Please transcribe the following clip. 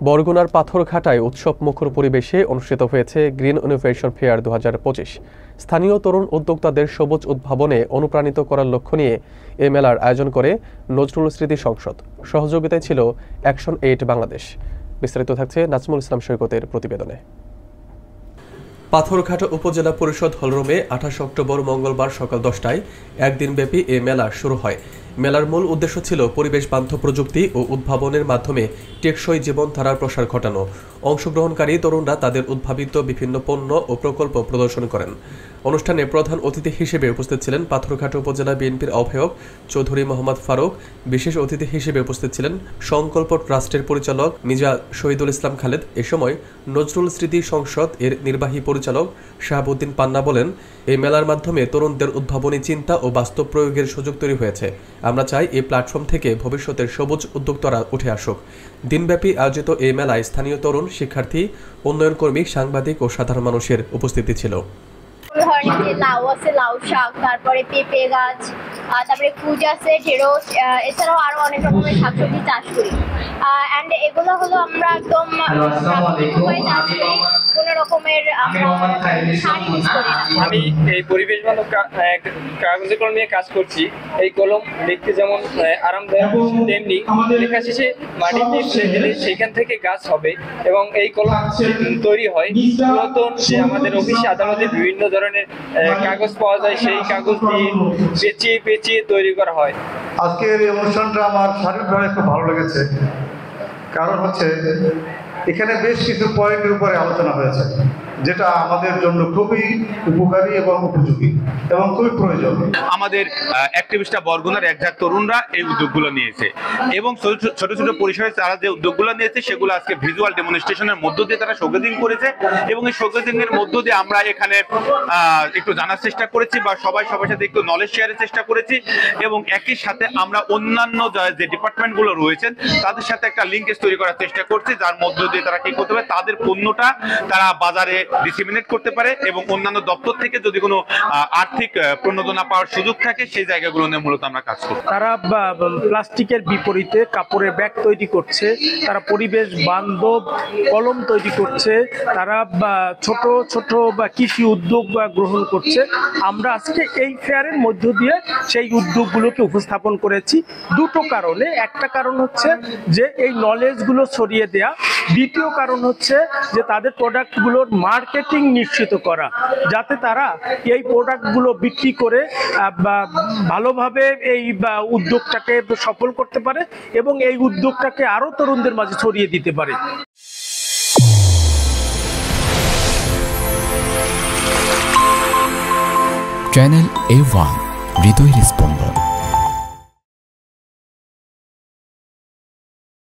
বরগুনার পাথরঘাটায় উৎসব মুখর পরিবেশে অনুষ্ঠিত হয়েছে গ্রিন ইনোভেশন ফেয়ার 2025। স্থানীয় তরুণ উদ্যোক্তাদের সবুজ উদ্ভাবনে অনুপ্রাণিত করার লক্ষ্য নিয়ে এ মেলার আয়োজন করে নজরুল স্মৃতি সংসদ। সহযোগিতায় ছিল অ্যাকশন এইড বাংলাদেশ। বিস্তারিত থাকছে নাজমুল ইসলাম সৈকতের প্রতিবেদনে। পাথরঘাটা উপজেলা পরিষদ হলরুমে 28 অক্টোবর মঙ্গলবার সকাল 10টায় একদিনব্যাপী এ মেলা শুরু হয়। মেলার মূল উদ্দেশ্য ছিল পরিবেশ বান্ধব প্রযুক্তি ও উদ্ভাবনের মাধ্যমে টেকসই জীবনধারার প্রসার ঘটানো। অংশগ্রহণকারী তরুণরা তাদের উদ্ভাবিত বিভিন্ন পণ্য ও প্রকল্প প্রদর্শন করেন। অনুষ্ঠানে প্রধান অতিথি হিসেবে উপস্থিত ছিলেন পাথরঘাটা উপজেলা বিএনপির আহ্বায়ক চৌধুরী মোহাম্মদ ফারুক। বিশেষ অতিথি হিসেবে উপস্থিত ছিলেন সংকল্প ট্রাস্টের পরিচালক মির্জা শহীদুল ইসলাম খালেদ। এ সময় নজরুল স্মৃতি সংসদ এর নির্বাহী পরিচালক শাহাবুদ্দিন পান্না বলেন, এই মেলার মাধ্যমে তরুণদের উদ্ভাবনী চিন্তা ও বাস্তব প্রয়োগের সুযোগ তৈরি হয়েছে। আমরা চাই এই প্ল্যাটফর্ম থেকে ভবিষ্যতের সবুজ উদ্যোক্তারা উঠে আসুক। দিনব্যাপী আয়োজিত এই মেলায় স্থানীয় তরুণ, শিক্ষার্থী, উন্নয়ন কর্মী, সাংবাদিক ও সাধারণ মানুষের উপস্থিতি ছিল। লাউ আছে, লাউ শাক, তারপরে পেঁপে গাছ, তারপরে কুচ আছে, ঢেঁড়স, এছাড়াও আরো অনেক রকমের শাকসবজি চাষ করি। অ্যান্ড এগুলো হলো আমরা একদম কোনো রকমের সার ইউজ করি না। আমি এই পরিবেশ বান্ধব কাগজের কলম নিয়ে কাজ করছি। এই কলম দেখতে যেমন আরামদায়ক, তেমনি লেখা শেষে মাটিতে ফেলে দিলে সেখান থেকে গাছ হবে এবং এই কলম তৈরি হয় পুরাতন যে আমাদের অফিসে আদালতে বিভিন্ন ধরনের কাগজ পাওয়া যায়, সেই কাগজ দিয়ে পেঁচিয়ে তৈরি করা হয়। আজকের এই অনুষ্ঠানটা আমার শারীরিকভাবে খুব ভালো লেগেছে, কারণ হচ্ছে এখানে বেশ কিছু পয়েন্টের উপরে আলোচনা হয়েছে, যেটা আমাদের জন্য খুবই উপকারী এবং উপযোগী এবং খুবই প্রয়োজন। আমাদের অ্যাক্টিভিস্টরা বরগুনার একজাত তরুণরা এই উদ্যোগগুলো নিয়েছে এবং ছোট ছোট পরিসরে তারা যে উদ্যোগগুলো নিয়েছে সেগুলো আজকে ভিজুয়াল ডেমনস্ট্রেশনের মধ্য দিয়ে তারা শোকেজিং করেছে এবং এই শোকেজিংয়ের মধ্য দিয়ে আমরা এখানে একটু জানার চেষ্টা করেছি বা সবার সাথে একটু নলেজ শেয়ারের চেষ্টা করেছি এবং একই সাথে আমরা অন্যান্য যে ডিপার্টমেন্টগুলো রয়েছেন তাদের সাথে একটা লিঙ্কেজ তৈরি করার চেষ্টা করছি, যার মধ্য দিয়ে তারা কি করতে পারে, তাদের পণ্যটা তারা বাজারে ডিসেমিনেট করতে পারে এবং অন্যান্য দপ্তর থেকে যদি কোনো আর্থিক প্রণোদনা পাওয়ার সুযোগ থাকে সেই জায়গাগুলো নিয়ে মূলত আমরা কাজ করি। তারা প্লাস্টিকের বিপরীতে কাপড়ের ব্যাগ তৈরি করছে, তারা পরিবেশ বান্ধব কলম তৈরি করছে, তারা ছোট ছোট কৃষি উদ্যোগ গ্রহণ করছে। আমরা আজকে এই ফেয়ারের মধ্য দিয়ে সেই উদ্যোগগুলোকে উপস্থাপন করেছি দুটো কারণে। একটা কারণ হচ্ছে যে এই নলেজগুলো ছড়িয়ে দেয়া, দ্বিতীয় কারণ হচ্ছে যে তাদের প্রোডাক্টগুলোর মার্কেটিং নিশ্চিত করা, যাতে তারা এই প্রোডাক্টগুলো বিক্রি করে ভালোভাবে এই উদ্যোগটাকে সফল করতে পারে এবং এই উদ্যোগটাকে আরো তরুণদের মাঝে ছড়িয়ে দিতে পারে। চ্যানেল A1 হৃদয়ের স্পন্দন।